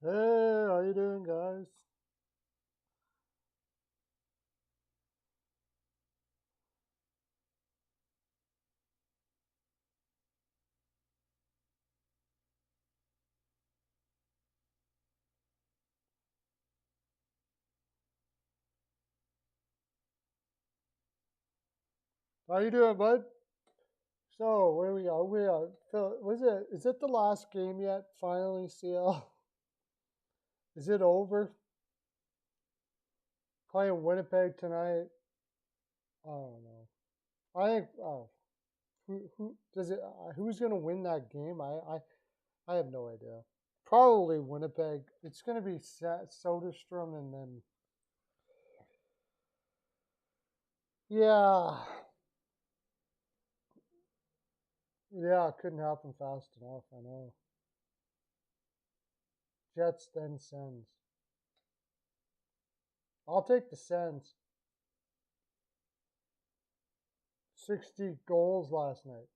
Hey, how you doing, guys? How you doing, bud? So, where we are? We are. Phil, was it? Is it the last game yet? Finally, CL. Is it over? Playing Winnipeg tonight. I don't know. I think. Oh, who does it? Who's gonna win that game? I have no idea. Probably Winnipeg. It's gonna be Soderstrom and then. Yeah, yeah. It couldn't happen fast enough. I know. Jets then Sens. I'll take the Sens. 60 goals last night.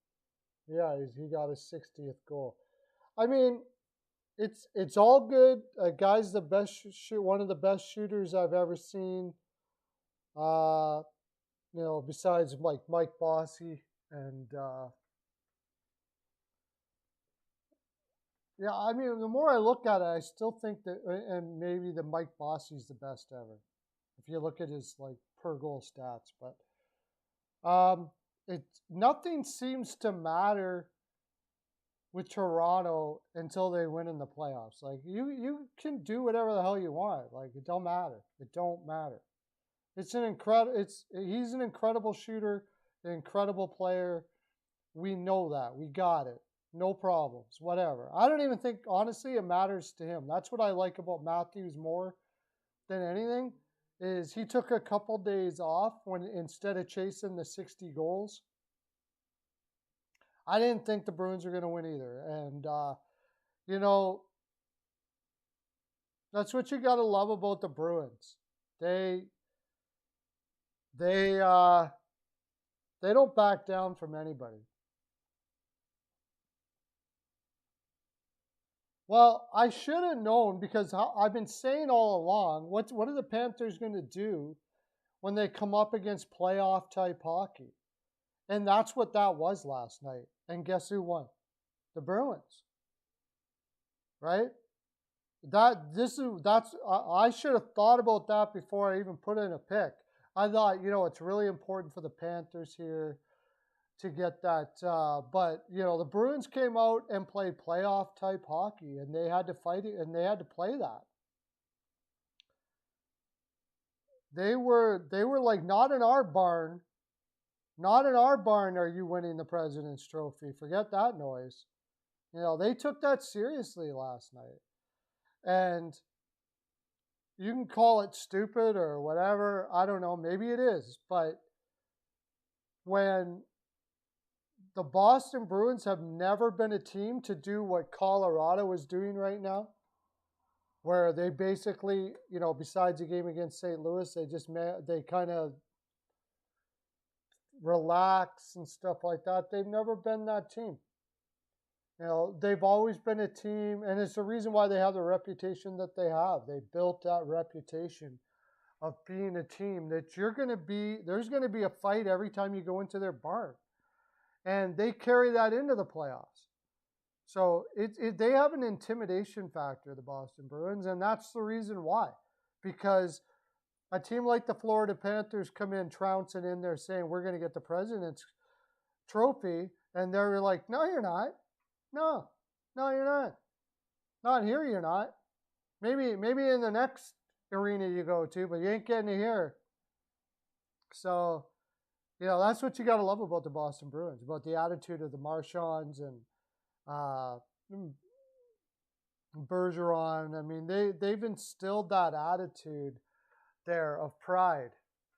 Yeah, he got his 60th goal. I mean, it's all good. Guy's the best one of the best shooters I've ever seen. Uh, besides like Mike Bossy and yeah, I mean, the more I look at it, I still think that, and maybe the Mike Bossy's the best ever. If you look at his like per goal stats, but it nothing seems to matter with Toronto until they win in the playoffs. Like you can do whatever the hell you want. Like it don't matter. It don't matter. It's an incredible. He's an incredible shooter, an incredible player. We know that. We got it. No problems. Whatever. I don't even think honestly it matters to him. That's what I like about Matthews more than anything. Is he took a couple days off when instead of chasing the 60 goals. I didn't think the Bruins were going to win either, and you know that's what you got to love about the Bruins. They they uh, they don't back down from anybody. Well, I should have known because I've been saying all along. What are the Panthers going to do when they come up against playoff type hockey? And that's what that was last night. And guess who won? The Bruins, right? I should have thought about that before I even put in a pick. I thought, it's really important for the Panthers here to get that. But the Bruins came out and played playoff type hockey, and they had to fight it, and they had to play that. They were like, not in our barn, not in our barn. Are you winning the President's Trophy? Forget that noise. They took that seriously last night, and you can call it stupid or whatever. I don't know. Maybe it is, but when the Boston Bruins have never been a team to do what Colorado is doing right now, where they basically, besides the game against St. Louis, they kind of relax and stuff like that. They've never been that team. They've always been a team, and it's the reason why they have the reputation that they have. They built that reputation of being a team that there's going to be a fight every time you go into their barn. And they carry that into the playoffs. So they have an intimidation factor, the Boston Bruins, and that's the reason why. Because a team like the Florida Panthers come in trouncing in there saying, we're going to get the President's Trophy, and they're like, no, you're not. No, no, you're not. Not here, you're not. Maybe in the next arena you go to, but you ain't getting it here. So, that's what you got to love about the Boston Bruins, about the attitude of the Marchands and uh, Bergeron. I mean, they've instilled that attitude there of pride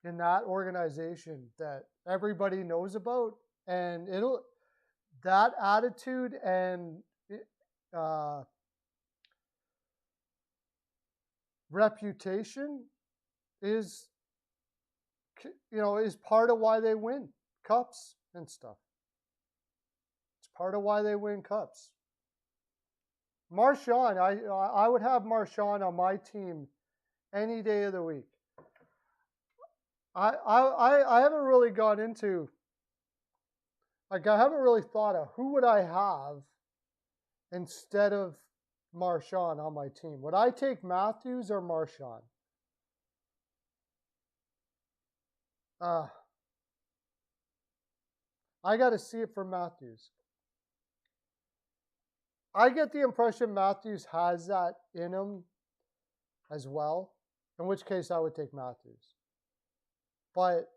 in that organization that everybody knows about, and that attitude and uh, reputation is is part of why they win cups and stuff. It's part of why they win cups. Marchand, I would have Marchand on my team any day of the week. I haven't really gone into, like, I haven't really thought of who would I have instead of Marchand on my team. Would I take Matthews or Marchand? I got to see it for Matthews. I get the impression Matthews has that in him as well, in which case I would take Matthews. But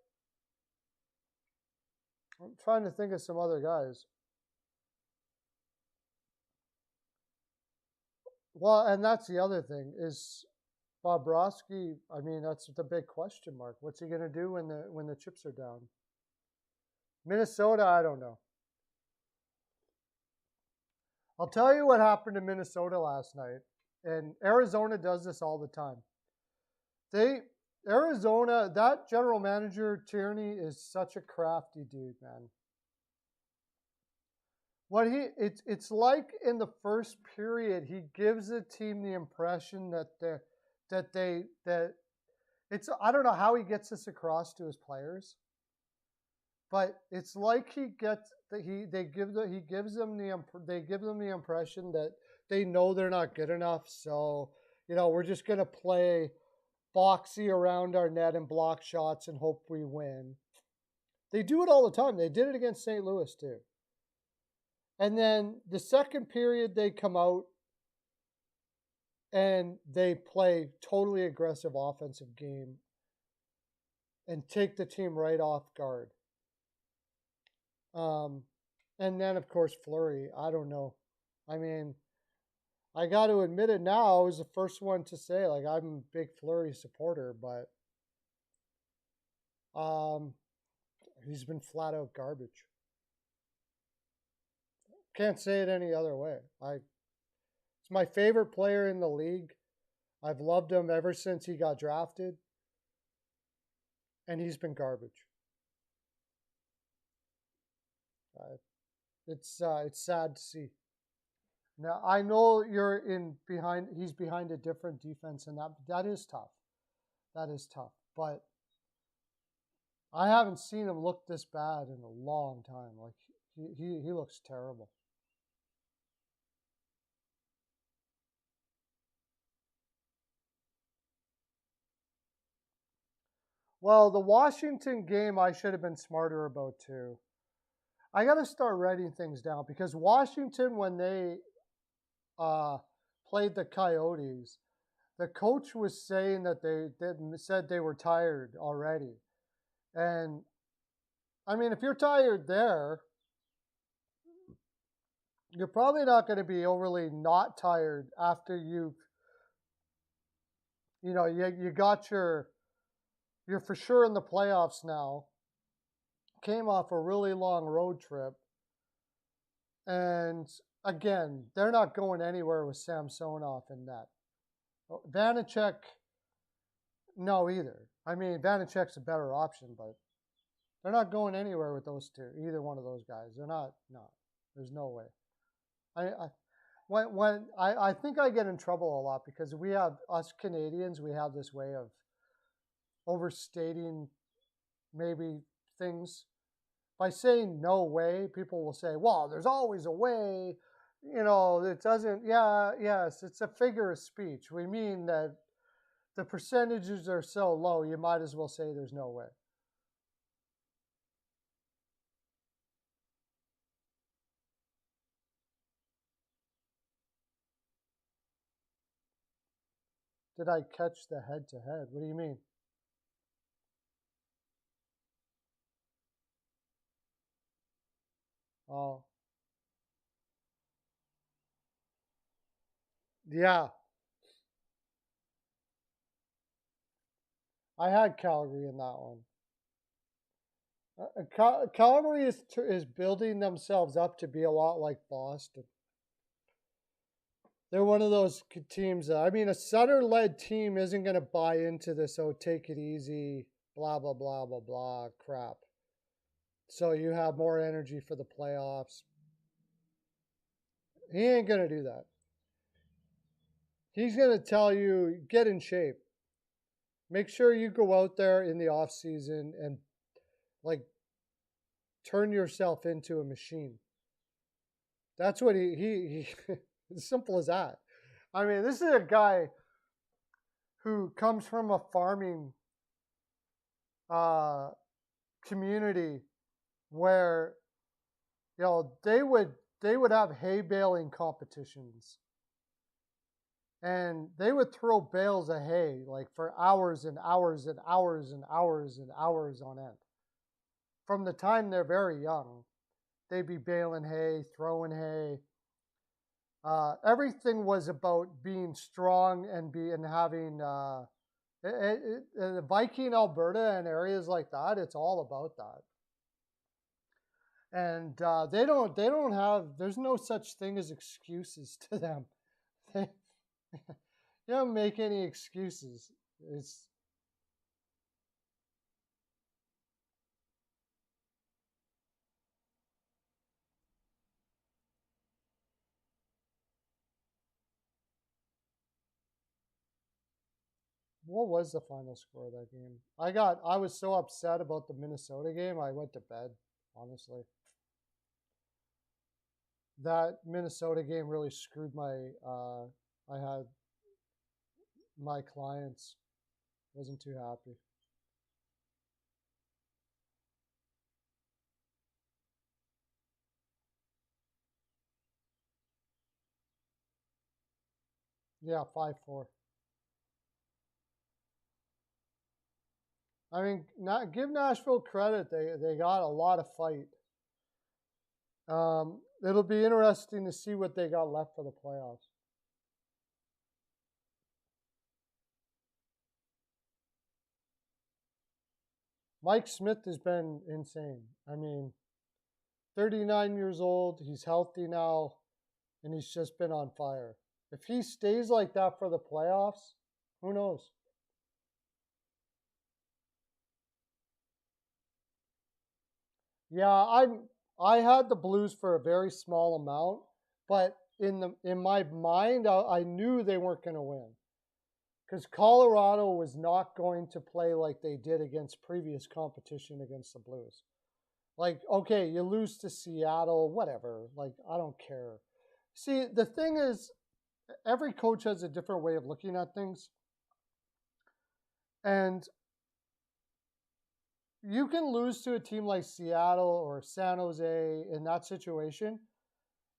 I'm trying to think of some other guys. Well, and that's the other thing is Bobrovsky. I mean, that's the big question mark. What's he going to do when the chips are down? Minnesota, I don't know. I'll tell you what happened to Minnesota last night, and Arizona does this all the time. Arizona, that general manager Tierney is such a crafty dude, man. It's like in the first period, he gives the team the impression that it's, I don't know how he gets this across to his players, but it's like he gives them the impression that they know they're not good enough, so we're just gonna play boxy around our net and block shots and hope we win. They do it all the time. They did it against St. Louis too. And then the second period, they come out and they play totally aggressive offensive game and take the team right off guard. And then, of course, Fleury. I don't know. I mean, I got to admit it now. I was the first one to say, like, I'm a big Fleury supporter, but he's been flat out garbage. Can't say it any other way. It's my favorite player in the league. I've loved him ever since he got drafted, and he's been garbage. It's sad to see. Now I know he's behind a different defense, and that is tough. That is tough. But I haven't seen him look this bad in a long time. Like he looks terrible. Well, the Washington game I should have been smarter about too. I got to start writing things down because Washington, when they played the Coyotes, the coach was saying that said they were tired already. And I mean, if you're tired there, you're probably not going to be overly not tired after you got you're for sure in the playoffs now. Came off a really long road trip. And again, they're not going anywhere with Samsonov in that. Vanacek, no either. I mean, Vanacek's a better option, but they're not going anywhere with those two. Either one of those guys. They're not. No, there's no way. I think I get in trouble a lot because us Canadians, we have this way of overstating maybe things. By saying no way, people will say, well, there's always a way. It doesn't, yes, it's a figure of speech. We mean that the percentages are so low, you might as well say there's no way. Did I catch the head-to-head? What do you mean? Oh. Yeah. I had Calgary in that one. Calgary is building themselves up to be a lot like Boston. They're one of those teams. I mean, a Sutter-led team isn't going to buy into this, oh, take it easy, blah, blah, blah, blah, blah crap. So you have more energy for the playoffs. He ain't going to do that. He's going to tell you, get in shape. Make sure you go out there in the off season and like turn yourself into a machine. That's what he as simple as that. I mean, this is a guy who comes from a farming community where they would have hay baling competitions, and they would throw bales of hay like for hours and hours and hours and hours and hours on end. From the time they're very young, they'd be baling hay, throwing hay. Everything was about being strong and having Viking Alberta and areas like that. It's all about that. And they don't have. There's no such thing as excuses to them. They don't make any excuses. It's what was the final score of that game? I was so upset about the Minnesota game, I went to bed, honestly. That Minnesota game really screwed I had my clients. Wasn't too happy. Yeah, 5-4. I mean, give Nashville credit. They got a lot of fight. It'll be interesting to see what they got left for the playoffs. Mike Smith has been insane. I mean, 39 years old. He's healthy now, and he's just been on fire. If he stays like that for the playoffs, who knows? Yeah, I had the Blues for a very small amount, but in my mind, I knew they weren't going to win because Colorado was not going to play like they did against previous competition against the Blues. Like, okay, you lose to Seattle, whatever. Like, I don't care. See, the thing is, every coach has a different way of looking at things. And you can lose to a team like Seattle or San Jose in that situation,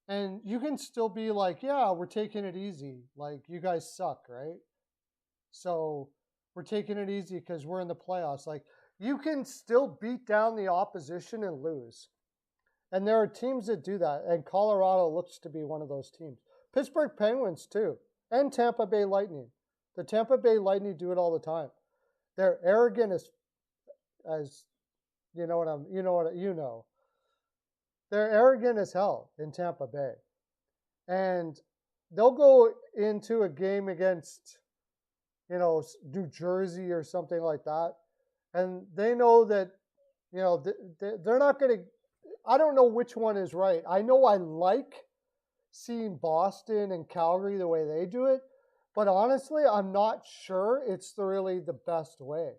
and you can still be like, yeah, we're taking it easy. Like, you guys suck, right? So we're taking it easy because we're in the playoffs. Like, you can still beat down the opposition and lose. And there are teams that do that, and Colorado looks to be one of those teams. Pittsburgh Penguins, too, and Tampa Bay Lightning. The Tampa Bay Lightning do it all the time. They're arrogant as you know what I'm you know. They're arrogant as hell in Tampa Bay. And they'll go into a game against, New Jersey or something like that. And they know that, they're not going to, I don't know which one is right. I know I like seeing Boston and Calgary the way they do it. But honestly, I'm not sure it's really the best way.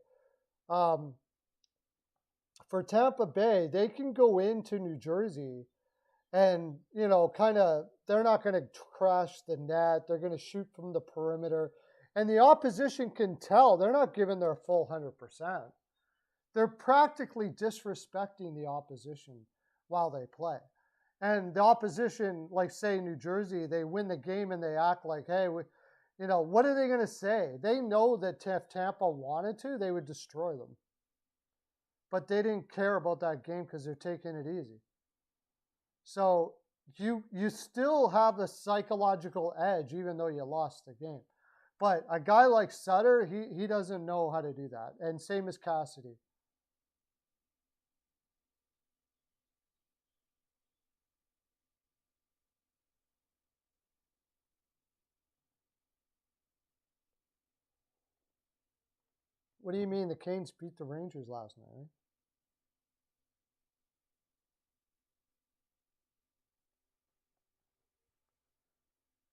For Tampa Bay, they can go into New Jersey and, they're not going to crash the net. They're going to shoot from the perimeter. And the opposition can tell they're not giving their full 100%. They're practically disrespecting the opposition while they play. And the opposition, like, say, New Jersey, they win the game and they act like, hey, what are they going to say? They know that if Tampa wanted to, they would destroy them. But they didn't care about that game because they're taking it easy. So you still have the psychological edge even though you lost the game. But a guy like Sutter, he doesn't know how to do that. And same as Cassidy. What do you mean the Canes beat the Rangers last night? Right?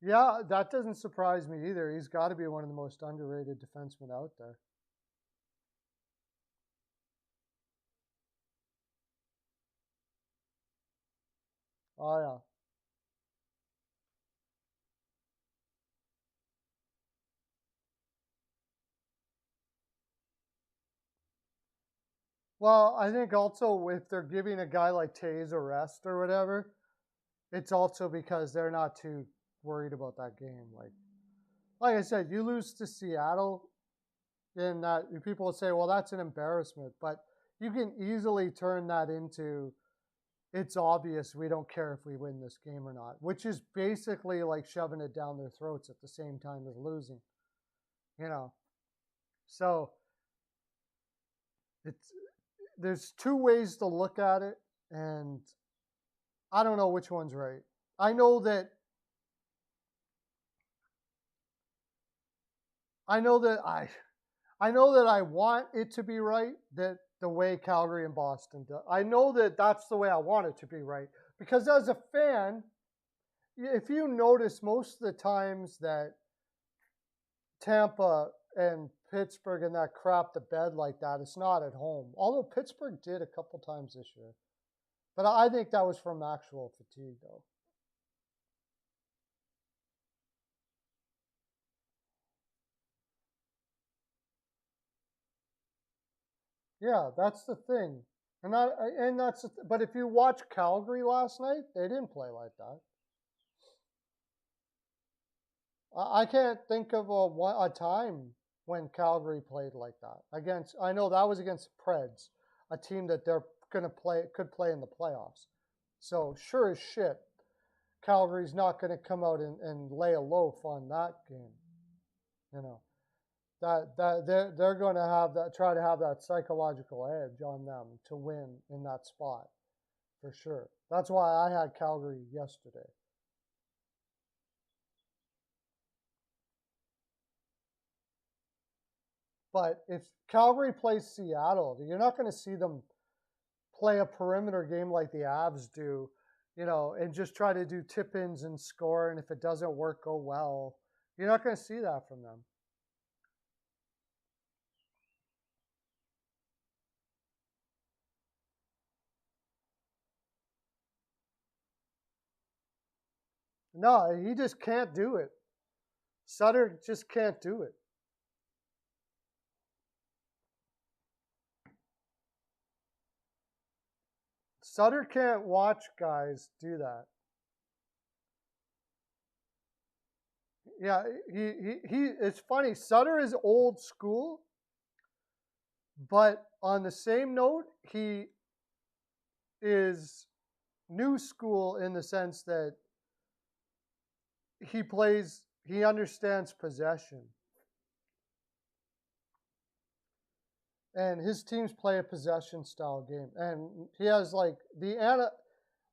Yeah, that doesn't surprise me either. He's got to be one of the most underrated defensemen out there. Oh, yeah. Well, I think also if they're giving a guy like Taves a rest or whatever, it's also because they're not too worried about that game. Like I said, you lose to Seattle, then that people will say, well, that's an embarrassment. But you can easily turn that into it's obvious we don't care if we win this game or not, which is basically like shoving it down their throats at the same time as losing. You know. So it's there's two ways to look at it, and I don't know which one's right. I know that I know that I know that I want it to be right, that the way Calgary and Boston do. I know that that's the way I want it to be right, because as a fan, if you notice most of the times that Tampa and Pittsburgh and that crap the bed like that, it's not at home. Although Pittsburgh did a couple times this year. But I think that was from actual fatigue, though. Yeah, that's the thing. And that's but if you watch Calgary last night, they didn't play like that. I can't think of a time when Calgary played like that against. I know that was against Preds, a team that they're gonna play could play in the playoffs. So sure as shit, Calgary's not going to come out and lay a loaf on that game. You know that they're going to have that try to have that psychological edge on them to win in that spot for sure. That's why I had Calgary yesterday. But if Calgary plays Seattle, you're not going to see them play a perimeter game like the Avs do, and just try to do tip-ins and score. And if it doesn't work, go well. You're not going to see that from them. No, he just can't do it. Sutter just can't do it. Sutter can't watch guys do that. Yeah, he it's funny. Sutter is old school, but on the same note, he is new school in the sense that he understands possession. And his teams play a possession style game. And he has like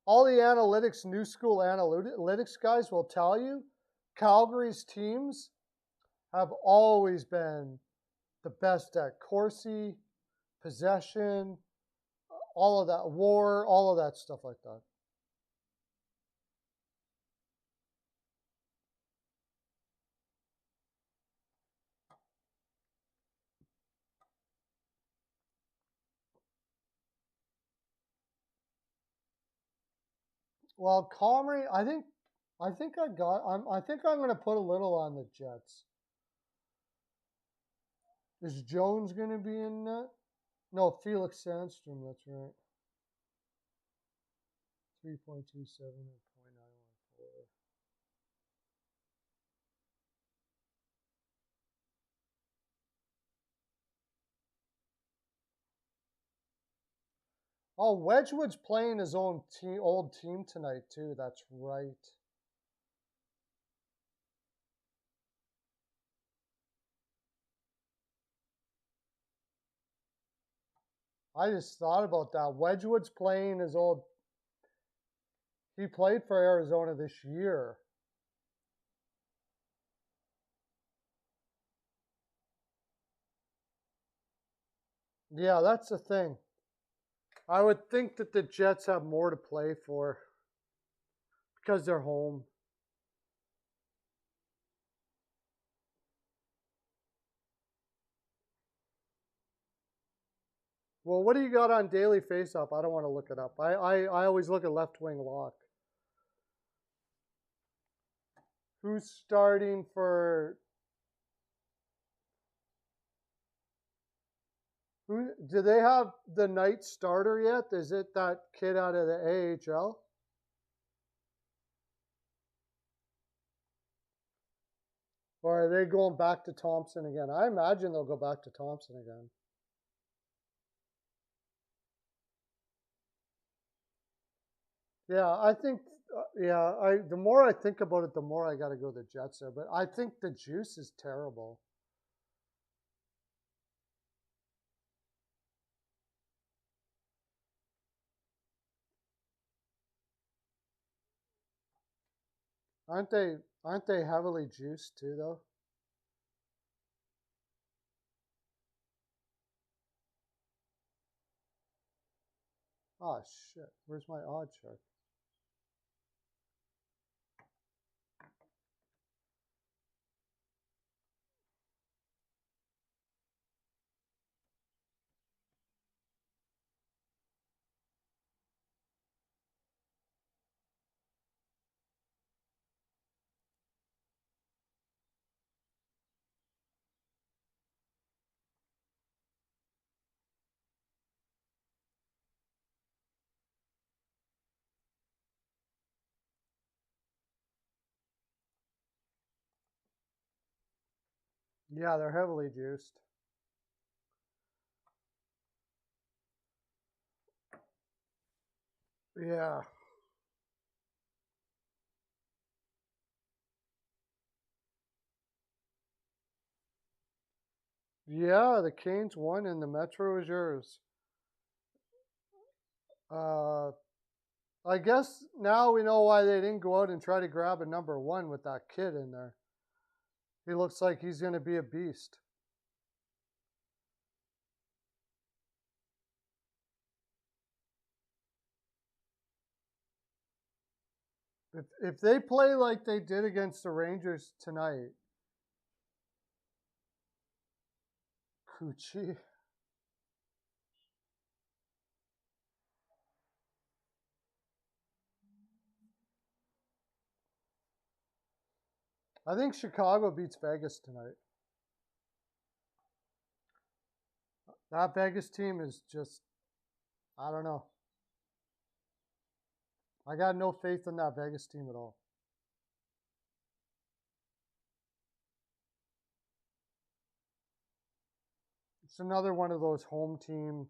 all the analytics, new school analytics guys will tell you Calgary's teams have always been the best at Corsi, possession, all of that, war, all of that stuff like that. Well, Comrie, I think I'm going to put a little on the Jets. Is Jones going to be in that? No, Felix Sandstrom. That's right. 3.27 and 0.914. Oh, Wedgwood's playing his own old team tonight too. That's right. I just thought about that. Wedgwood's playing his old. He played for Arizona this year. Yeah, that's the thing. I would think that the Jets have more to play for because they're home. Well, what do you got on daily faceoff? I don't want to look it up. I always look at left wing lock. Who's starting for? Who do they have the night starter yet? Is it that kid out of the AHL? Or are they going back to Thompson again? I imagine they'll go back to Thompson again. Yeah, I think. The more I think about it, the more I got to go the Jets there. But I think the juice is terrible. Aren't they? Aren't they heavily juiced too, though? Oh shit! Where's my odd chart? Yeah, they're heavily juiced. Yeah. Yeah, the Canes won and the Metro is yours. Uh, I guess now we know why they didn't go out and try to grab a number one with that kid in there. He looks like he's going to be a beast. If they play like they did against the Rangers tonight, Coochie. I think Chicago beats Vegas tonight. That Vegas team is just, I don't know. I got no faith in that Vegas team at all. It's another one of those home team.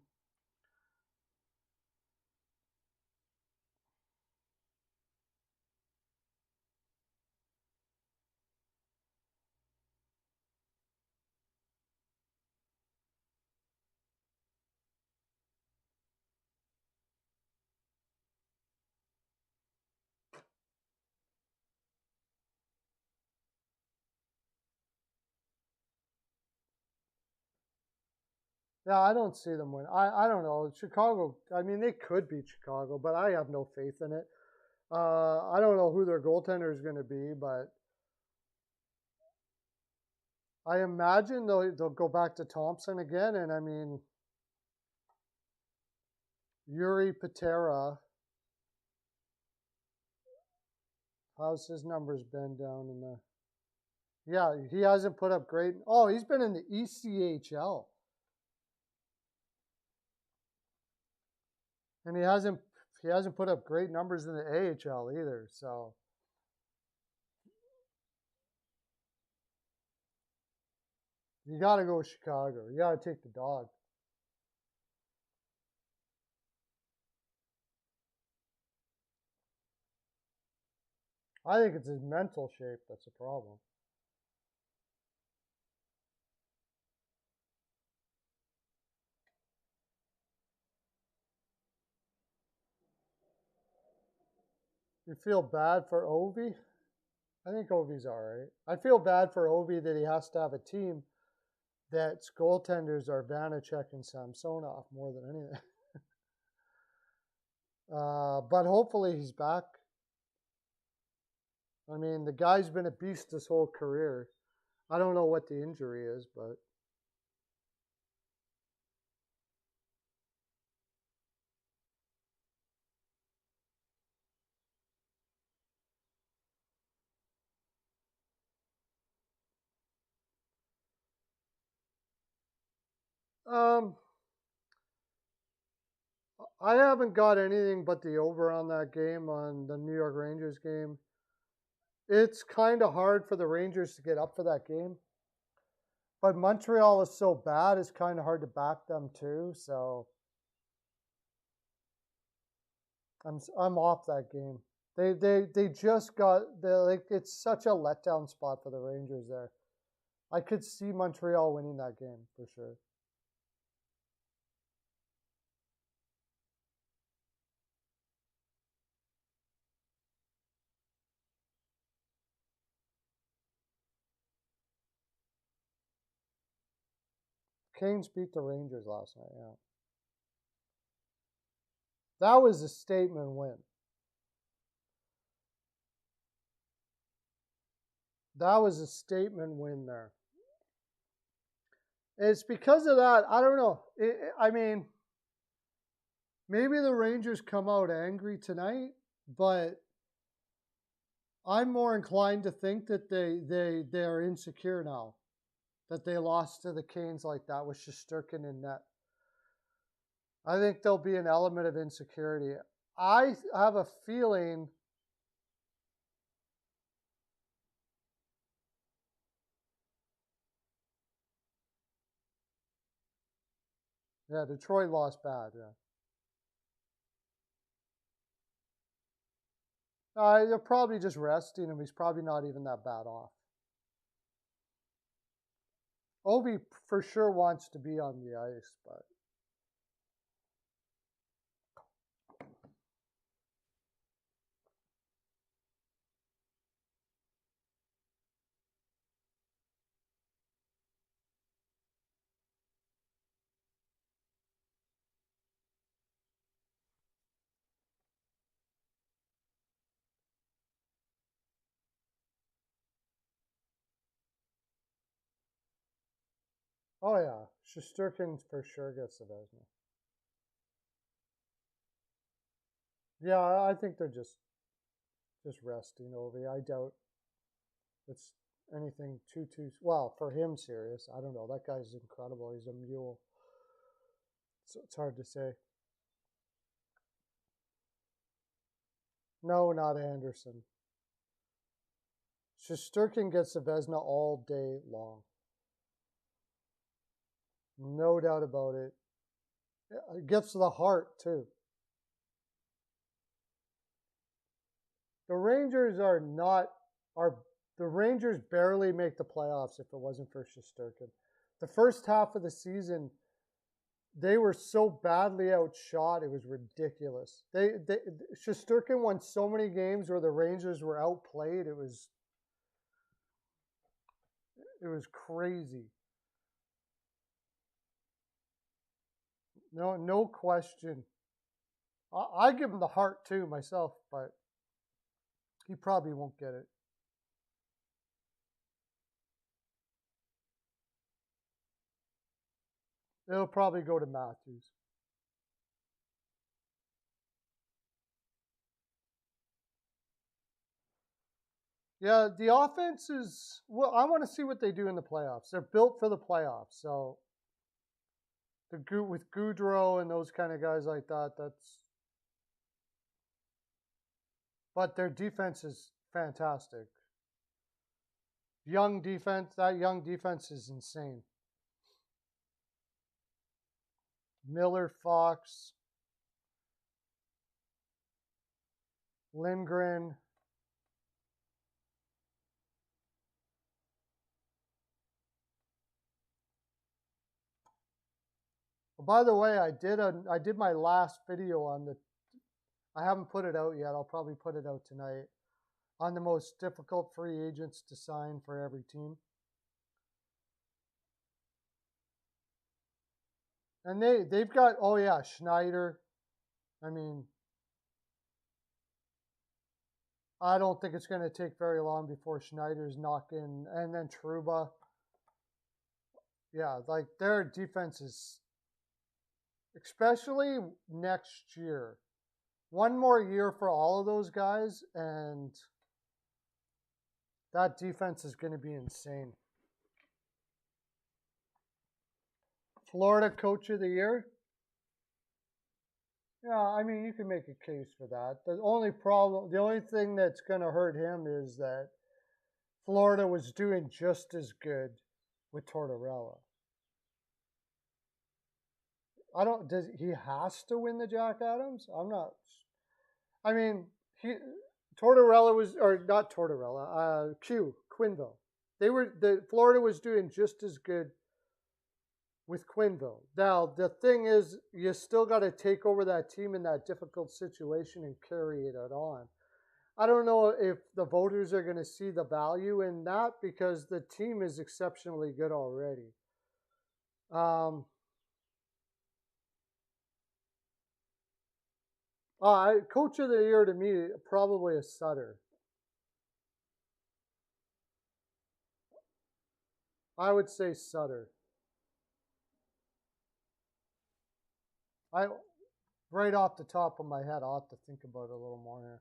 Yeah, I don't see them win. I don't know. Chicago, I mean, they could beat Chicago, but I have no faith in it. I don't know who their goaltender is going to be, but I imagine they'll go back to Thompson again. And I mean, Yuri Patera, how's his numbers been down in the? Yeah, he hasn't put up great. Oh, he's been in the ECHL, and he hasn't put up great numbers in the AHL either. So you got to go with Chicago. You got to take the dog. I think it's his mental shape that's a problem. You feel bad for Ovi? I think Ovi's all right. I feel bad for Ovi that he has to have a team that's goaltenders are Vanacek and Samsonov more than anything. But hopefully he's back. I mean, the guy's been a beast his whole career. I don't know what the injury is, but Um, I haven't got anything but the over on that game, on the New York Rangers game. It's kind of hard for the Rangers to get up for that game. But Montreal is so bad, it's kind of hard to back them too. So I'm off that game. They just got it's such a letdown spot for the Rangers there. I could see Montreal winning that game for sure. Canes beat the Rangers last night, yeah. That was a statement win. That was a statement win there. It's because of that. I don't know. I mean, maybe the Rangers come out angry tonight, but I'm more inclined to think that they are insecure now, that they lost to the Canes like that with Shesterkin in net. I think there'll be an element of insecurity. I have a feeling. Yeah, Detroit lost bad. Yeah. They're probably just resting him. He's probably not even that bad off. Ovi for sure wants to be on the ice, but oh yeah, Shesterkin for sure gets the Vezina. Yeah, I think they're just resting Ovi. I doubt it's anything too well for him serious. I don't know. That guy's incredible. He's a mule. So it's hard to say. No, not Anderson. Shesterkin gets the Vezina all day long. No doubt about it. It gets to the heart too. The Rangers the Rangers barely make the playoffs if it wasn't for Shesterkin. The first half of the season, they were so badly outshot, it was ridiculous. Shesterkin won so many games where the Rangers were outplayed. It was crazy. No question. I give him the heart too myself, but he probably won't get it. It'll probably go to Matthews. Yeah, the offense is well. I want to see what they do in the playoffs. They're built for the playoffs, so with Goudreau and those kind of guys like that. But their defense is fantastic. That young defense is insane. Miller, Fox, Lindgren. By the way, I did my last video on the. I haven't put it out yet. I'll probably put it out tonight on the most difficult free agents to sign for every team. And they've got Schneider. I mean, I don't think it's going to take very long before Schneider's knocking, and then Trouba. Yeah, like their defense is, especially next year. One more year for all of those guys, and that defense is going to be insane. Florida Coach of the Year. Yeah, I mean, you can make a case for that. The only thing that's going to hurt him is that Florida was doing just as good with Tortorella. Does he has to win the Jack Adams? I'm not. I mean, Tortorella was, or not Tortorella, Quenneville. Florida was doing just as good with Quenneville. Now, the thing is, you still got to take over that team in that difficult situation and carry it on. I don't know if the voters are going to see the value in that because the team is exceptionally good already. Coach of the Year to me, probably a Sutter. I would say Sutter. Right off the top of my head, I'll have to think about it a little more here.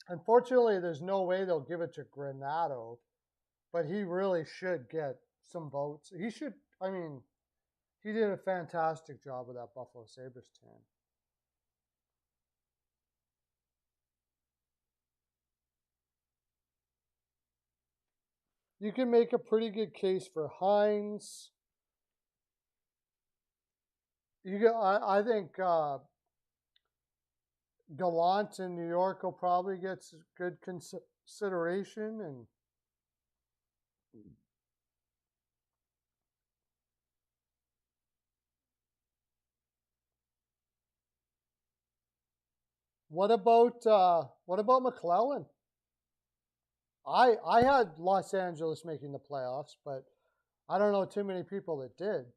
Unfortunately, there's no way they'll give it to Granato, but he really should get some votes. He should, I mean, he did a fantastic job with that Buffalo Sabres team. You can make a pretty good case for Hines. I think Gallant in New York will probably get good consideration, and what about McClellan? I had Los Angeles making the playoffs, but I don't know too many people that did.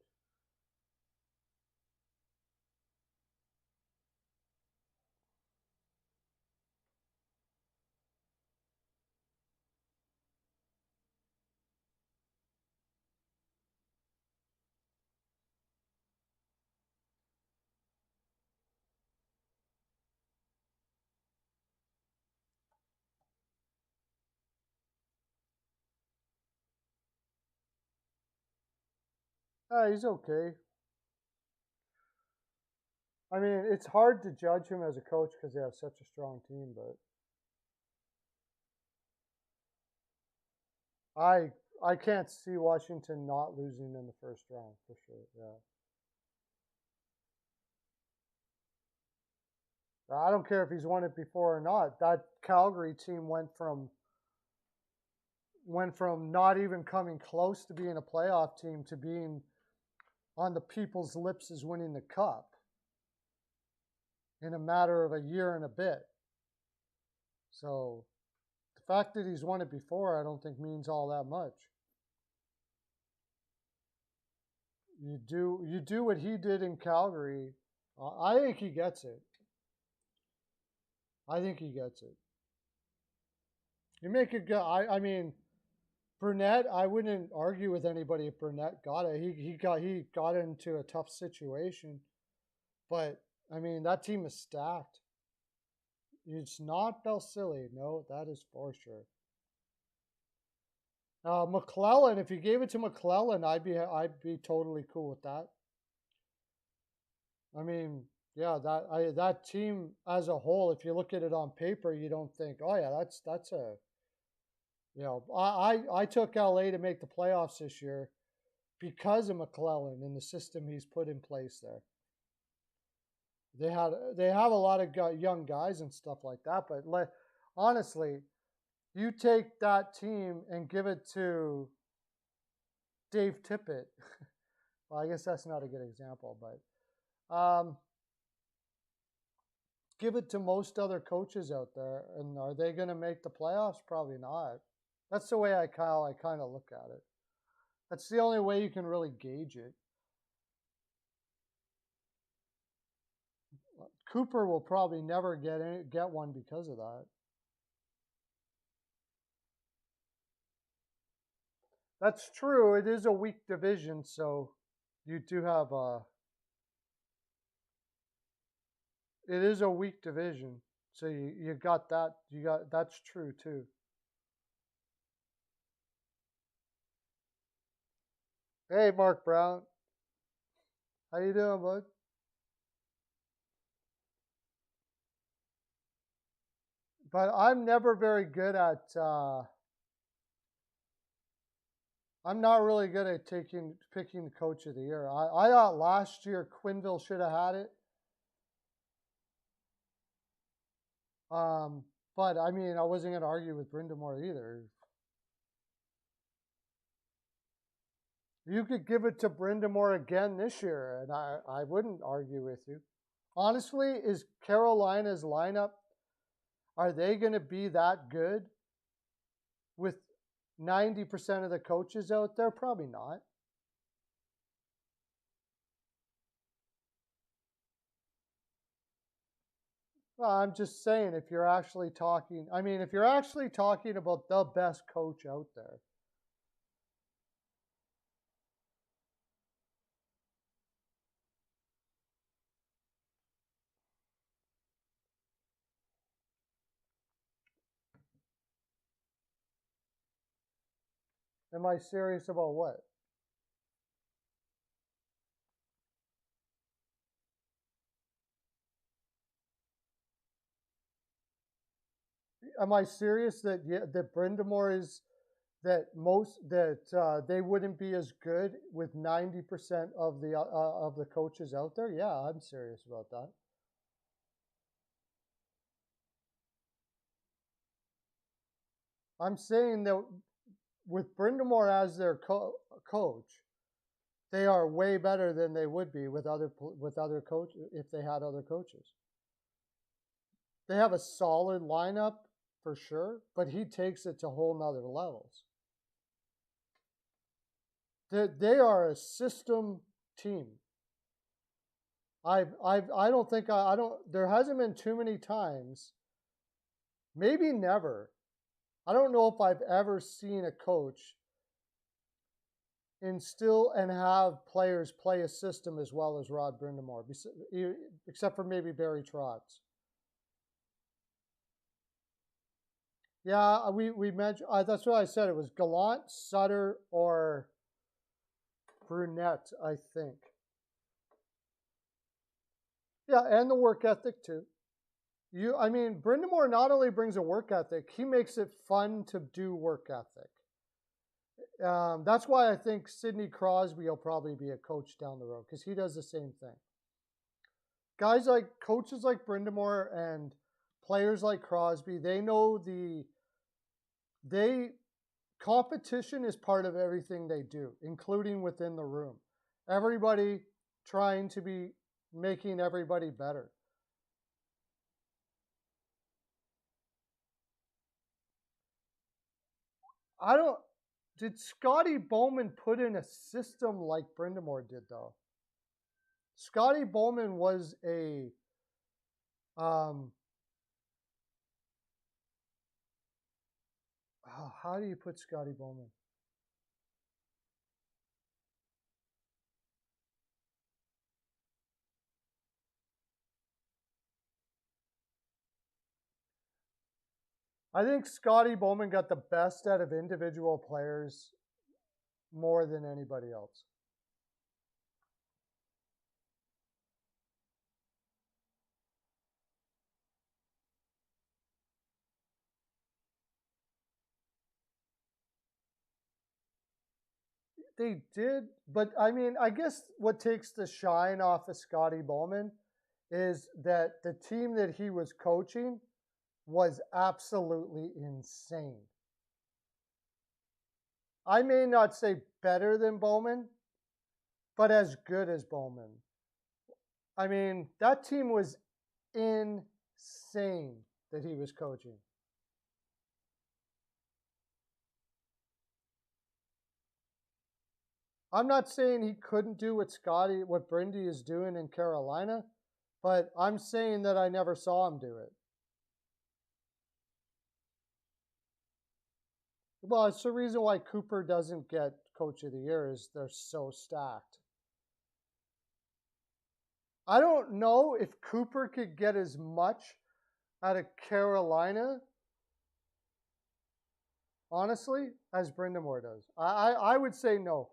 He's okay. I mean, it's hard to judge him as a coach because they have such a strong team, but I can't see Washington not losing in the first round for sure. Yeah. I don't care if he's won it before or not. That Calgary team went from not even coming close to being a playoff team to being on the people's lips as winning the cup in a matter of a year and a bit. So the fact that he's won it before, I don't think means all that much. You do what he did in Calgary. I think he gets it. I think he gets it. You make a good. I mean, Burnett. I wouldn't argue with anybody if Burnett got it. He got into a tough situation, but I mean that team is stacked. It's not Belsilli. No, that is for sure. McClellan. If you gave it to McClellan, I'd be totally cool with that. I mean, yeah, that team as a whole, if you look at it on paper, you don't think, oh yeah, that's a, you know, I took LA to make the playoffs this year because of McClellan and the system he's put in place there. They have a lot of young guys and stuff like that, but honestly, you take that team and give it to Dave Tippett. Well, I guess that's not a good example, but give it to most other coaches out there, and are they going to make the playoffs? Probably not. That's the way I kind of look at it. That's the only way you can really gauge it. Cooper will probably never get one because of that. That's true. It is a weak division, so you do have it is a weak division. So you got that. That's true too. Hey, Mark Brown. How you doing, bud? But I'm never very good at I'm not really good at picking the coach of the year. I thought last year Quinville should have had it. But I mean, I wasn't going to argue with Brindamore either. You could give it to Brindamore again this year, and I wouldn't argue with you. Honestly, is Carolina's lineup, are they going to be that good with 90% of the coaches out there? Probably not. Well, I'm just saying, if you're actually talking, I mean, if you're actually talking about the best coach out there, am I serious about what? Am I serious that that Brindamore is they wouldn't be as good with 90% of the coaches out there? Yeah, I'm serious about that. I'm saying that with Brindamore as their coach, they are way better than they would be with other coaches if they had other coaches. They have a solid lineup for sure, but he takes it to whole nother levels. They are a system team. I don't think I don't. There hasn't been too many times, maybe never. I don't know if I've ever seen a coach instill and have players play a system as well as Rod Brindamore, except for maybe Barry Trotz. Yeah, we mentioned. That's what I said. It was Gallant, Sutter, or Brunette, I think. Yeah, and the work ethic too. I mean, Brindamore not only brings a work ethic, he makes it fun to do work ethic. That's why I think Sidney Crosby will probably be a coach down the road because he does the same thing. Coaches like Brindamore and players like Crosby, they know competition is part of everything they do, including within the room. Everybody trying to be making everybody better. Did Scotty Bowman put in a system like Brindamore did though? Scotty Bowman was how do you put Scotty Bowman? I think Scotty Bowman got the best out of individual players more than anybody else. They did, but I mean, I guess what takes the shine off of Scotty Bowman is that the team that he was coaching was absolutely insane. I may not say better than Bowman, but as good as Bowman. I mean, that team was insane that he was coaching. I'm not saying he couldn't do what Brindy is doing in Carolina, but I'm saying that I never saw him do it. Well, it's the reason why Cooper doesn't get Coach of the Year is they're so stacked. I don't know if Cooper could get as much out of Carolina, honestly, as Brind'Amour does. I would say no.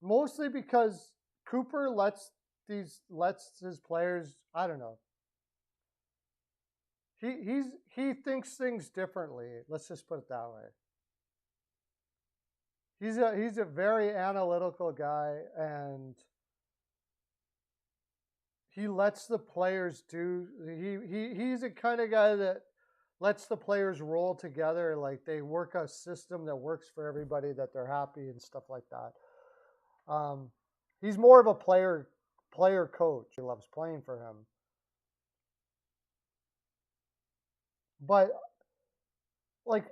Mostly because Cooper lets his players, I don't know. He thinks things differently. Let's just put it that way. He's a very analytical guy, and he lets the players do. He's the kind of guy that lets the players roll together, like they work a system that works for everybody, that they're happy and stuff like that. He's more of a player coach. He loves playing for him. But like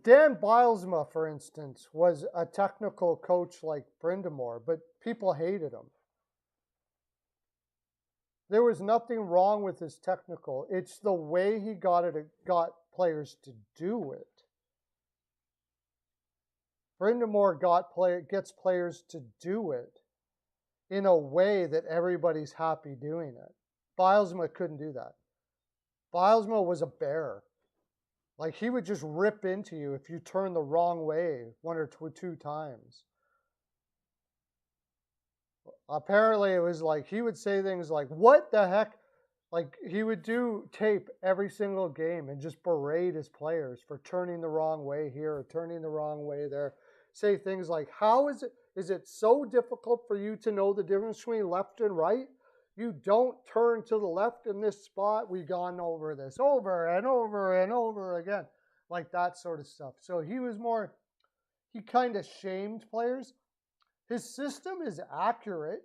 Dan Bilesma, for instance, was a technical coach like Brind'Amour, but people hated him. There was nothing wrong with his technical. It's the way he got players to do it. Brind'Amour gets players to do it in a way that everybody's happy doing it. Bilesma couldn't do that. Bilesma was a bear. Like, he would just rip into you if you turned the wrong way one or two times. Apparently, it was like he would say things like, "What the heck?" Like, he would do tape every single game and just berate his players for turning the wrong way here or turning the wrong way there. Say things like, "How is it so difficult for you to know the difference between left and right? You don't turn to the left in this spot. We've gone over this over and over and over again." Like that sort of stuff. So he kind of shamed players. His system is accurate,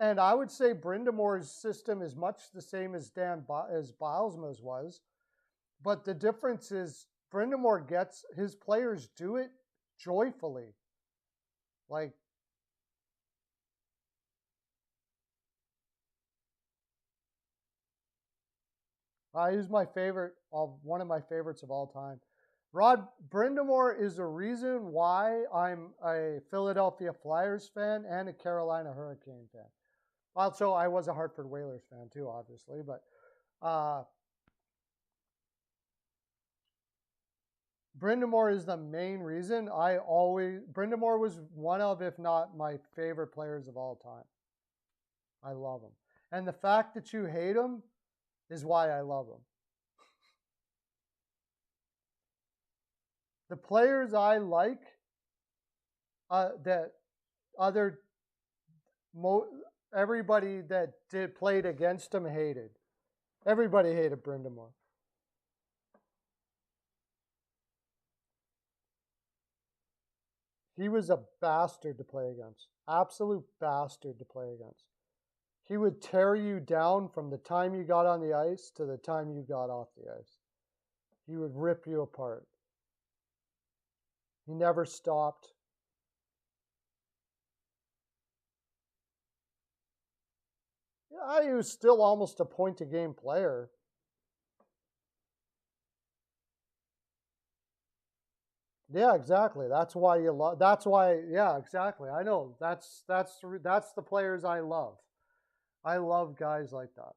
and I would say Brind'Amour's system is much the same as Bilesma's was. But the difference is Brind'Amour gets his players do it joyfully. Like, he's my favorite, one of my favorites of all time. Rod Brind'Amour is the reason why I'm a Philadelphia Flyers fan and a Carolina Hurricane fan. Also, I was a Hartford Whalers fan too, obviously, but Brind'Amour is the main reason. Brind'Amour was one of, if not my favorite players of all time. I love him. And the fact that you hate him is why I love him. The players I like, everybody that played against him hated. Everybody hated Brind'Amour. He was a bastard to play against. Absolute bastard to play against. He would tear you down from the time you got on the ice to the time you got off the ice. He would rip you apart. He never stopped. Yeah, he was still almost a point-a-game player. Yeah, exactly. That's why you love. That's why. Yeah, exactly. I know. That's the players I love. I love guys like that.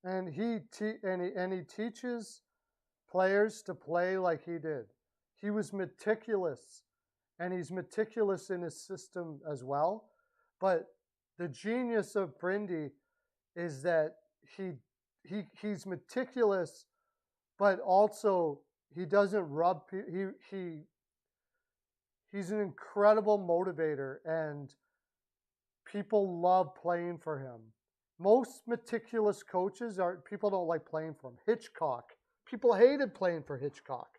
And he teaches players to play like he did. He was meticulous, and he's meticulous in his system as well. But the genius of Brindy is that he's meticulous, but also he doesn't rub. He's an incredible motivator, and people love playing for him. Most meticulous coaches people don't like playing for him. Hitchcock. People hated playing for Hitchcock.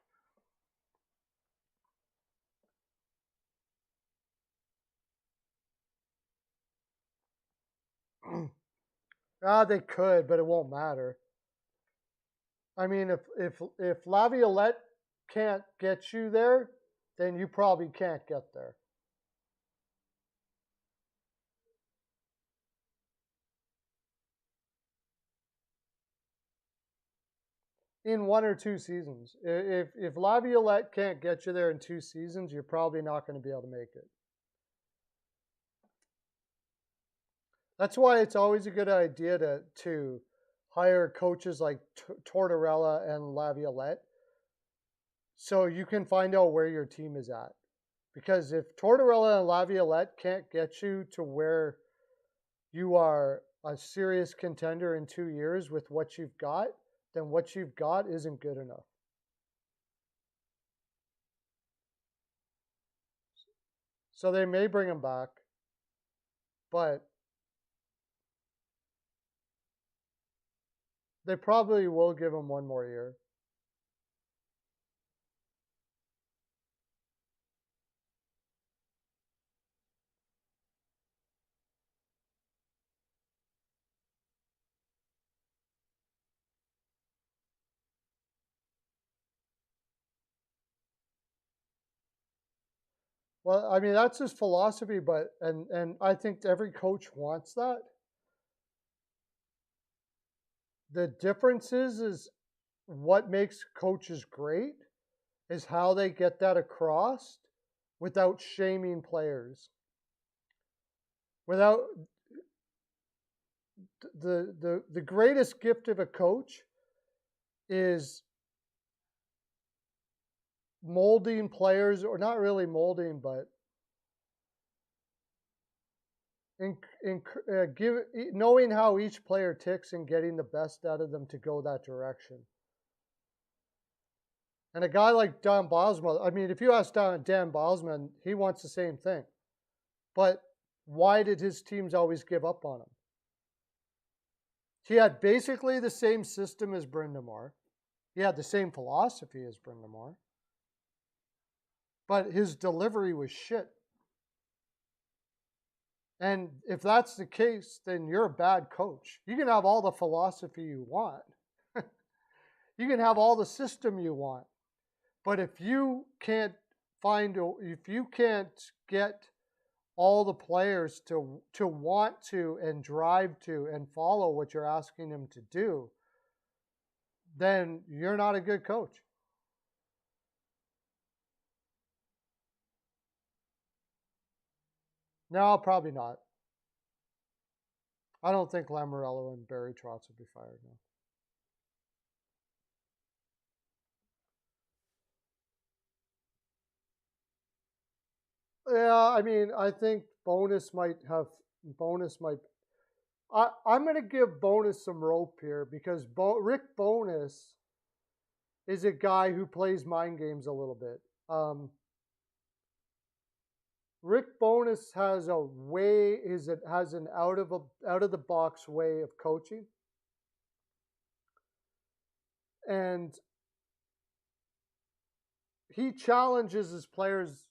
They could, but it won't matter. I mean, if Laviolette can't get you there, then you probably can't get there. In 1 or 2 seasons. If Laviolette can't get you there in 2 seasons, you're probably not going to be able to make it. That's why it's always a good idea to hire coaches like Tortorella and Laviolette, so you can find out where your team is at. Because if Tortorella and Laviolette can't get you to where you are a serious contender in 2 years with what you've got, then what you've got isn't good enough. So they may bring him back, but they probably will give him 1 more year. Well, I mean that's his philosophy, but and I think every coach wants that. The difference is what makes coaches great is how they get that across without shaming players. Without the greatest gift of a coach is molding players, or not really molding, but knowing how each player ticks and getting the best out of them to go that direction. And a guy like Dan Bosma, I mean, if you ask Dan Bosman, he wants the same thing. But why did his teams always give up on him? He had basically the same system as Brind'Amour. He had the same philosophy as Brind'Amour. But his delivery was shit. And if that's the case, then you're a bad coach. You can have all the philosophy you want. You can have all the system you want. But if you can't get all the players to want to and drive to and follow what you're asking them to do, then you're not a good coach. No, probably not. I don't think Lamoriello and Barry Trotz will be fired now. Yeah, I mean, I think Bonus might. I'm going to give Bonus some rope here because Rick Bonus is a guy who plays mind games a little bit. Rick Bonus has an out of the box way of coaching, and he challenges his players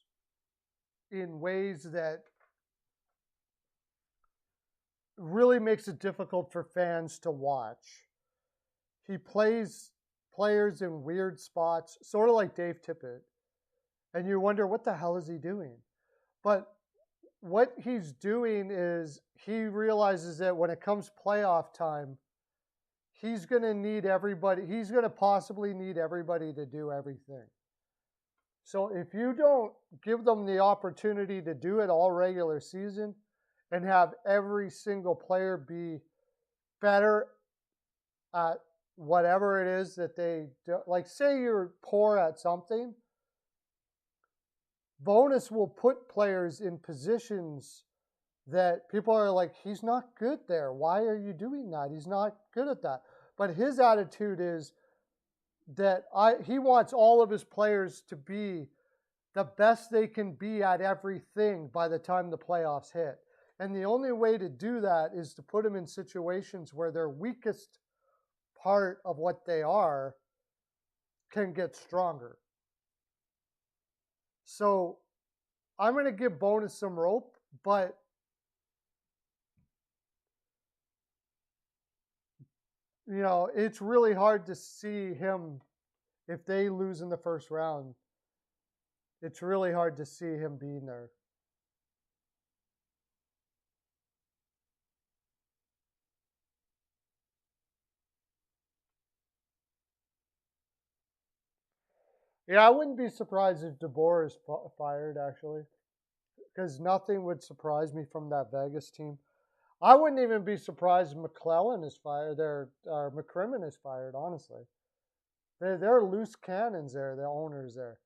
in ways that really makes it difficult for fans to watch. He plays players in weird spots, sort of like Dave Tippett, and you wonder what the hell is he doing? But what he's doing is he realizes that when it comes playoff time, he's going to need everybody. He's going to possibly need everybody to do everything. So if you don't give them the opportunity to do it all regular season and have every single player be better at whatever it is that they do, like say you're poor at something, Bonus will put players in positions that people are like, he's not good there. Why are you doing that? He's not good at that. But his attitude is that he wants all of his players to be the best they can be at everything by the time the playoffs hit. And the only way to do that is to put them in situations where their weakest part of what they are can get stronger. So I'm going to give Bonus some rope, but it's really hard to see him if they lose in the first round. It's really hard to see him being there. Yeah, I wouldn't be surprised if DeBoer is fired, actually, because nothing would surprise me from that Vegas team. I wouldn't even be surprised if McClellan is fired. McCrimmon is fired, honestly. They're loose cannons there, the owners there.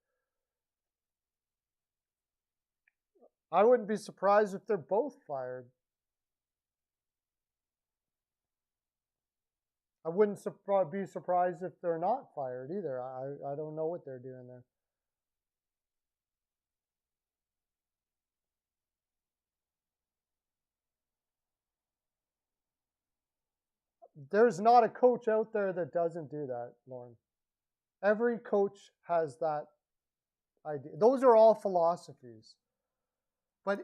I wouldn't be surprised if they're both fired. I wouldn't be surprised if they're not fired either. I don't know what they're doing there. There's not a coach out there that doesn't do that, Lauren. Every coach has that idea. Those are all philosophies. But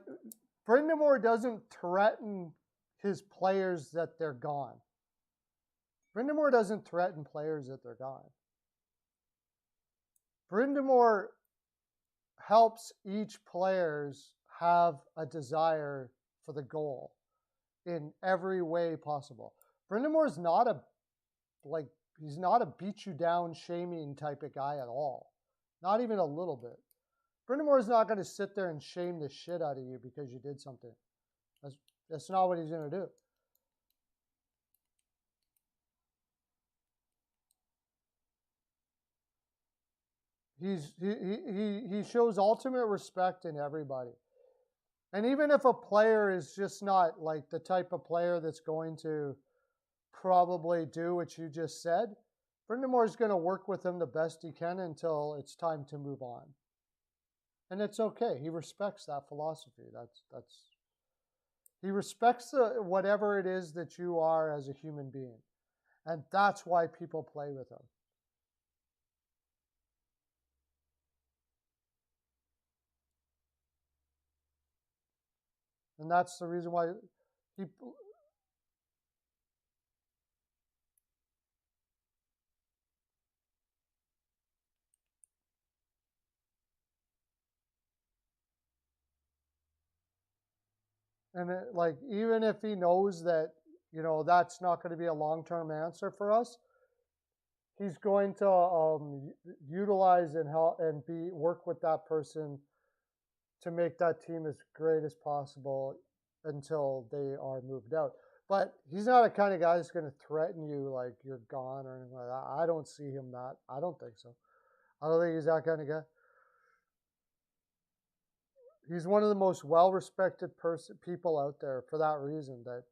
Brind'Amour doesn't threaten his players that they're gone. Brind'Amour doesn't threaten players that they're gone. Brind'Amour helps each players have a desire for the goal in every way possible. Brind'Amour is not he's not a beat you down, shaming type of guy at all. Not even a little bit. Brind'Amour is not going to sit there and shame the shit out of you because you did something. That's not what he's going to do. He shows ultimate respect in everybody. And even if a player is just not like the type of player that's going to probably do what you just said, Brind'Amour is going to work with him the best he can until it's time to move on. And it's okay. He respects that philosophy. He respects whatever it is that you are as a human being. And that's why people play with him. And that's the reason why people. And even if he knows that, that's not going to be a long-term answer for us, he's going to utilize and help and work with that person to make that team as great as possible until they are moved out. But he's not a kind of guy that's going to threaten you like you're gone or anything like that. I don't see him that. I don't think so. I don't think he's that kind of guy. He's one of the most well-respected people out there for that reason, that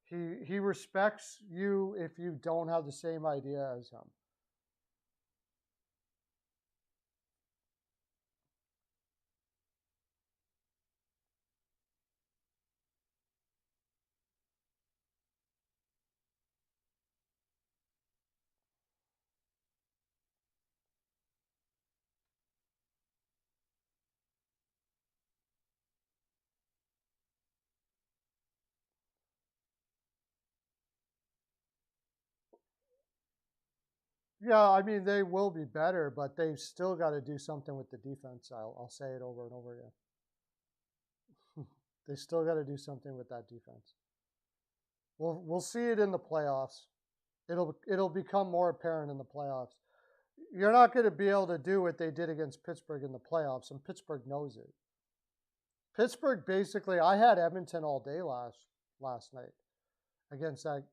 he respects you if you don't have the same idea as him. Yeah, I mean, they will be better, but they've still got to do something with the defense. I'll say it over and over again. They still got to do something with that defense. We'll see it in the playoffs. It'll become more apparent in the playoffs. You're not going to be able to do what they did against Pittsburgh in the playoffs, and Pittsburgh knows it. Pittsburgh basically, I had Edmonton all day last night against that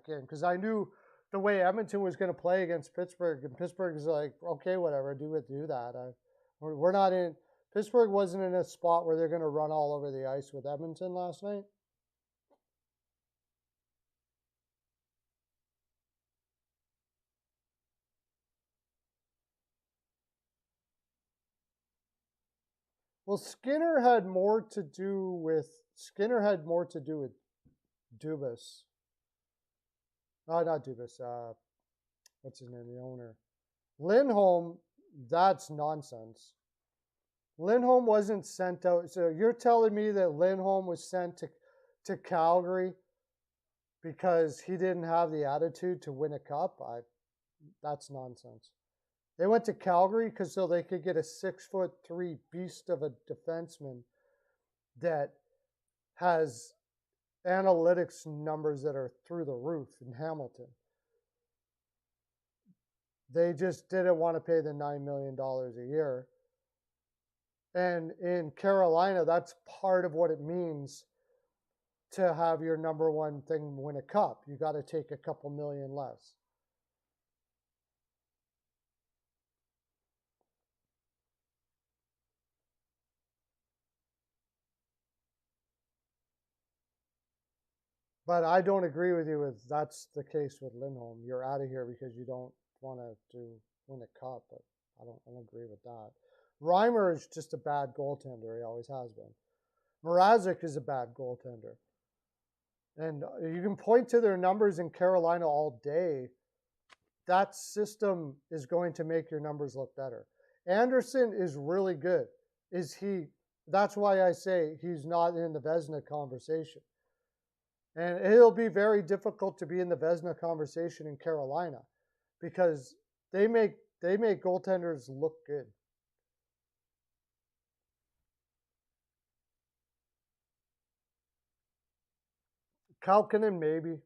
game because I knew the way Edmonton was going to play against Pittsburgh, and Pittsburgh is like, okay, whatever, do that. We're not in. Pittsburgh wasn't in a spot where they're going to run all over the ice with Edmonton last night. Well, Skinner had more to do with Dubas. No, not Dubas. What's his name? The owner. Lindholm. That's nonsense. Lindholm wasn't sent out. So you're telling me that Lindholm was sent to Calgary because he didn't have the attitude to win a cup. That's nonsense. They went to Calgary because so they could get a 6'3" beast of a defenseman that has analytics numbers that are through the roof in Hamilton. They just didn't want to pay the $9 million a year. And in Carolina, that's part of what it means to have your number one thing win a cup. You got to take a couple million less. But I don't agree with you if that's the case with Lindholm. You're out of here because you don't want to win a cup. But I don't agree with that. Reimer is just a bad goaltender. He always has been. Mrazek is a bad goaltender. And you can point to their numbers in Carolina all day. That system is going to make your numbers look better. Anderson is really good. That's why I say he's not in the Vezina conversation. And it'll be very difficult to be in the Vezina conversation in Carolina because they make goaltenders look good. Kalkinen, maybe.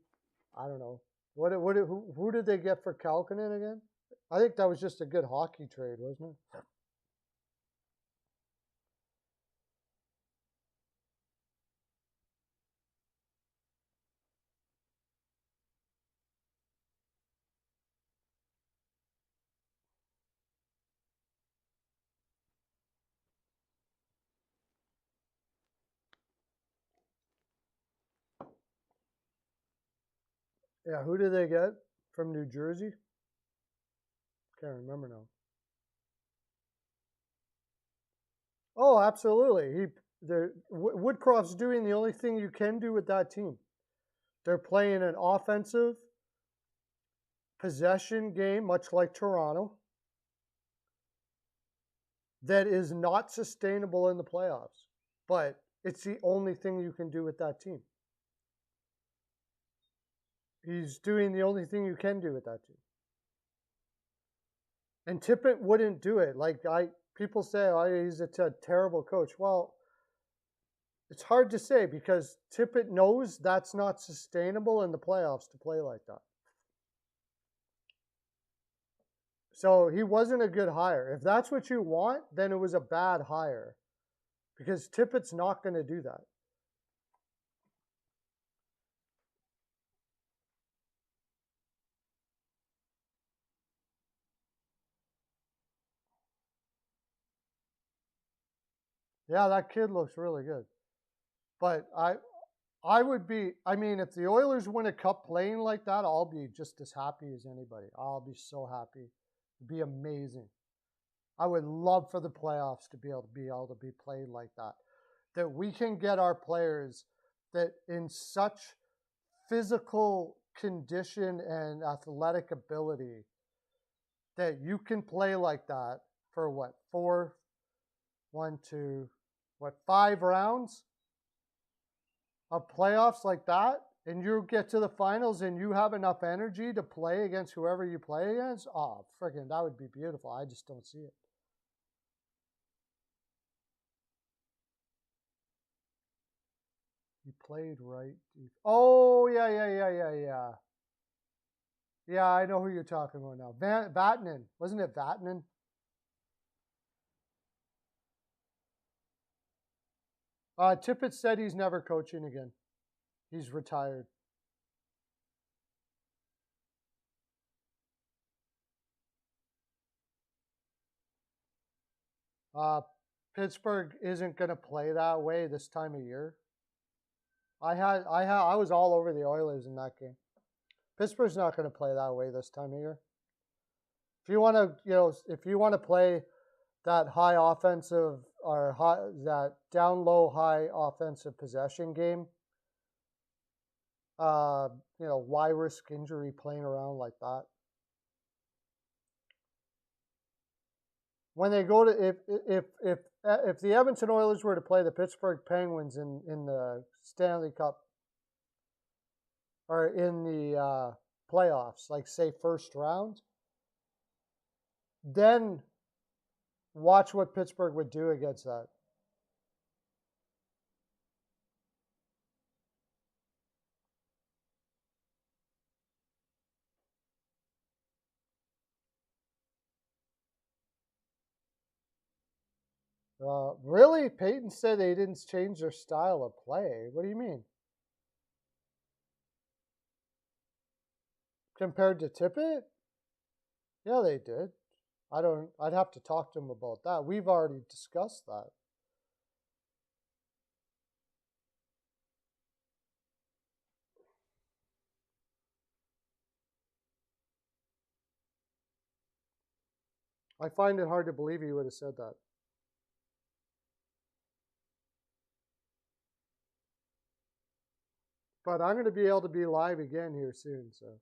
I don't know. Who did they get for Kalkinen again? I think that was just a good hockey trade, wasn't it? Yeah, who did they get from New Jersey? Can't remember now. Oh, absolutely. Woodcroft's doing the only thing you can do with that team. They're playing an offensive possession game, much like Toronto, that is not sustainable in the playoffs. But it's the only thing you can do with that team. He's doing the only thing you can do with that team. And Tippett wouldn't do it. People say, oh, he's a terrible coach. Well, it's hard to say because Tippett knows that's not sustainable in the playoffs to play like that. So he wasn't a good hire. If that's what you want, then it was a bad hire because Tippett's not going to do that. Yeah, that kid looks really good. But I would be, if the Oilers win a cup playing like that, I'll be just as happy as anybody. I'll be so happy. It'd be amazing. I would love for the playoffs to be able to be played like that. That we can get our players that in such physical condition and athletic ability that you can play like that for 5 rounds of playoffs like that, and you get to the finals and you have enough energy to play against whoever you play against, oh, friggin', that would be beautiful. I just don't see it. He played right. Oh, yeah. Yeah, I know who you're talking about now. Vatanen. Wasn't it Vatanen? Tippett said he's never coaching again. He's retired. Pittsburgh isn't going to play that way this time of year. I was all over the Oilers in that game. Pittsburgh's not going to play that way this time of year. If you want to play that high offensive or that down low high offensive possession game, why risk injury playing around like that? When they go to if the Edmonton Oilers were to play the Pittsburgh Penguins in the Stanley Cup or in the playoffs, like say first round, then watch what Pittsburgh would do against that. Really? Peyton said they didn't change their style of play. What do you mean? Compared to Tippett? Yeah, they did. I'd have to talk to him about that. We've already discussed that. I find it hard to believe he would have said that. But I'm going to be able to be live again here soon, so.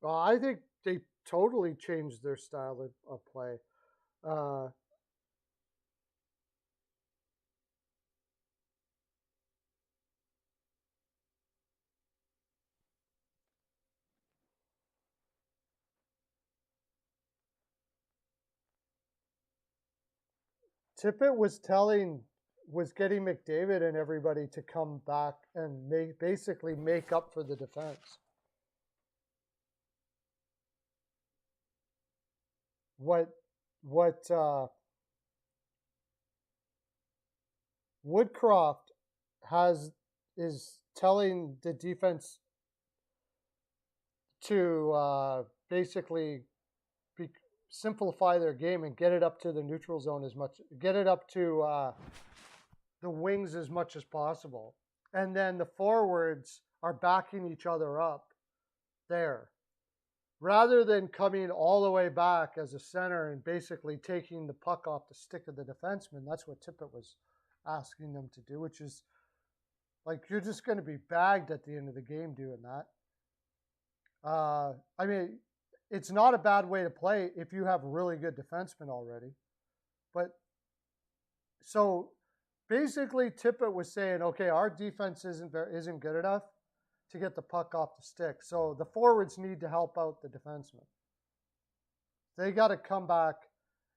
Well, I think they totally changed their style of play. Uh, Tippett was getting McDavid and everybody to come back and basically make up for the defense. What Woodcroft is telling the defense to basically simplify their game and get it up to the neutral zone get it up to the wings as much as possible. And then the forwards are backing each other up there. Rather than coming all the way back as a center and basically taking the puck off the stick of the defenseman, that's what Tippett was asking them to do, which is like you're just going to be bagged at the end of the game doing that. I mean, it's not a bad way to play if you have really good defensemen already. But so basically, Tippett was saying, okay, our defense isn't good enough to get the puck off the stick. So the forwards need to help out the defensemen. They got to come back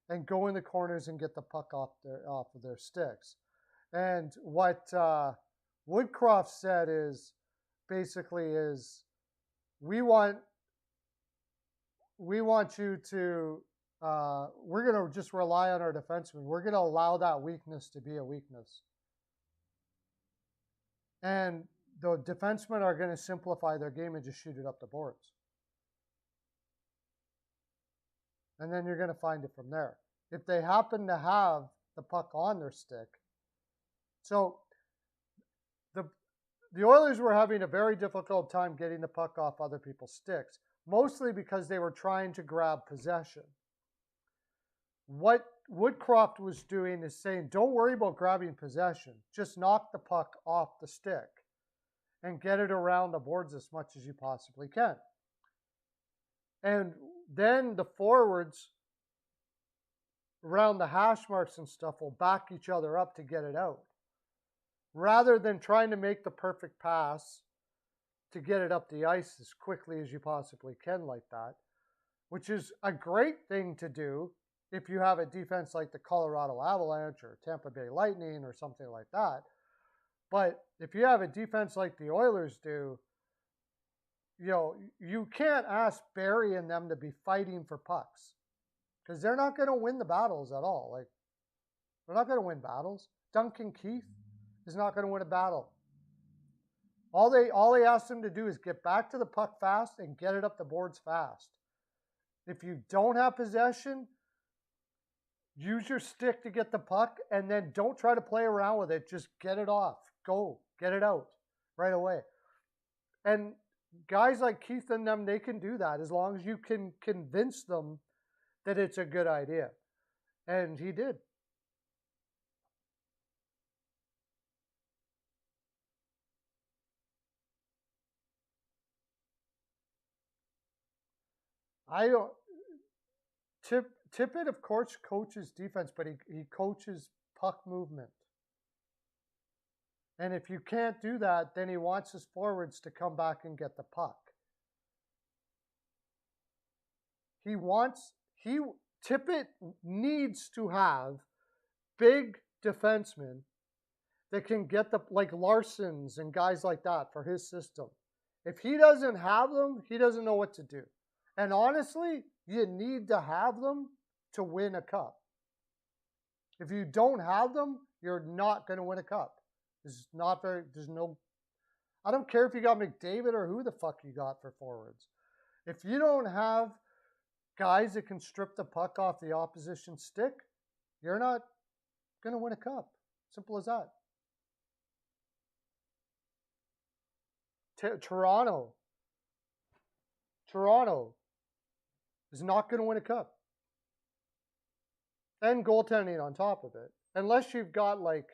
and go in the corners and get the puck off of their sticks. And what Woodcroft said is basically we want you to we're going to just rely on our defensemen. We're going to allow that weakness to be a weakness. And the defensemen are going to simplify their game and just shoot it up the boards. And then you're going to find it from there. If they happen to have the puck on their stick. So the Oilers were having a very difficult time getting the puck off other people's sticks, mostly because they were trying to grab possession. What Woodcroft was doing is saying, don't worry about grabbing possession. Just knock the puck off the stick and get it around the boards as much as you possibly can. And then the forwards around the hash marks and stuff will back each other up to get it out. Rather than trying to make the perfect pass to get it up the ice as quickly as you possibly can like that, which is a great thing to do if you have a defense like the Colorado Avalanche or Tampa Bay Lightning or something like that. But if you have a defense like the Oilers do, you can't ask Barry and them to be fighting for pucks because they're not going to win the battles at all. Like, they're not going to win battles. Duncan Keith is not going to win a battle. All they ask them to do is get back to the puck fast and get it up the boards fast. If you don't have possession, use your stick to get the puck and then don't try to play around with it. Just get it off. Go. Get it out right away. And guys like Keith and them, they can do that as long as you can convince them that it's a good idea. And he did. I don't. Tippett, of course, coaches defense, but he coaches puck movement. And if you can't do that, then he wants his forwards to come back and get the puck. Tippett needs to have big defensemen that can get like Larsons and guys like that for his system. If he doesn't have them, he doesn't know what to do. And honestly, you need to have them to win a cup. If you don't have them, you're not going to win a cup. I don't care if you got McDavid or who the fuck you got for forwards. If you don't have guys that can strip the puck off the opposition stick, you're not going to win a cup. Simple as that. Toronto is not going to win a cup. And goaltending on top of it. Unless you've got like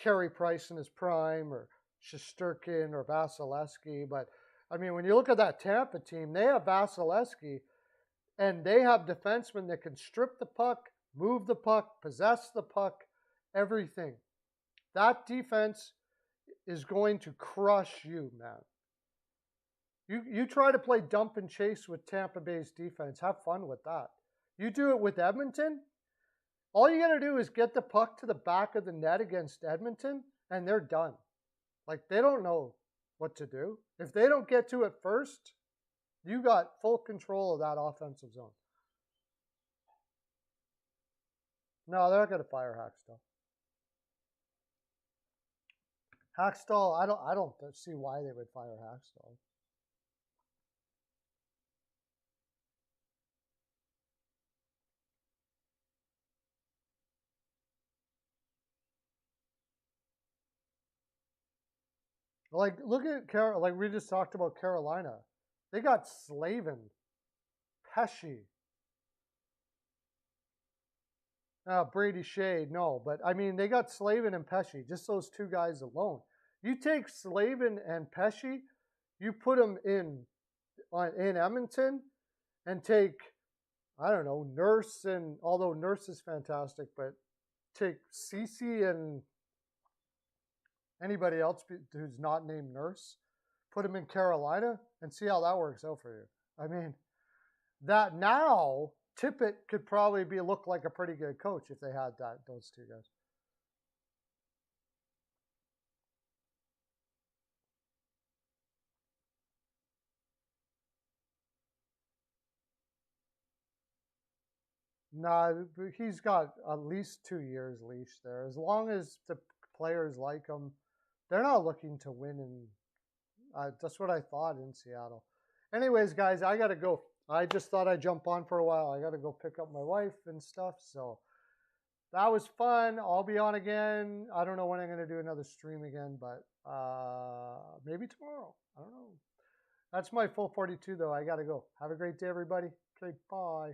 Carey Price in his prime or Shesterkin or Vasilevsky. But, I mean, when you look at that Tampa team, they have Vasilevsky and they have defensemen that can strip the puck, move the puck, possess the puck, everything. That defense is going to crush you, man. You try to play dump and chase with Tampa Bay's defense. Have fun with that. You do it with Edmonton, all you got to do is get the puck to the back of the net against Edmonton, and they're done. Like, they don't know what to do. If they don't get to it first, you got full control of that offensive zone. No, they're not going to fire Hackstall. Hackstall, I don't see why they would fire Hackstall. Like, look at like we just talked about Carolina. They got Slavin, Pesci. Brady Shea, no. But, I mean, they got Slavin and Pesci, just those two guys alone. You take Slavin and Pesci, you put them in Edmonton, and take, I don't know, Nurse, and although Nurse is fantastic, but take Cece and anybody else who's not named Nurse, put them in Carolina, and see how that works out for you. I mean, that now, Tippett could probably look like a pretty good coach if they had those two guys. Nah, he's got at least 2 years leash there. As long as the players like him, they're not looking to win. And that's what I thought in Seattle. Anyways, guys, I got to go. I just thought I'd jump on for a while. I got to go pick up my wife and stuff. So that was fun. I'll be on again. I don't know when I'm going to do another stream again, but maybe tomorrow. I don't know. That's my full 42, though. I got to go. Have a great day, everybody. Okay, bye.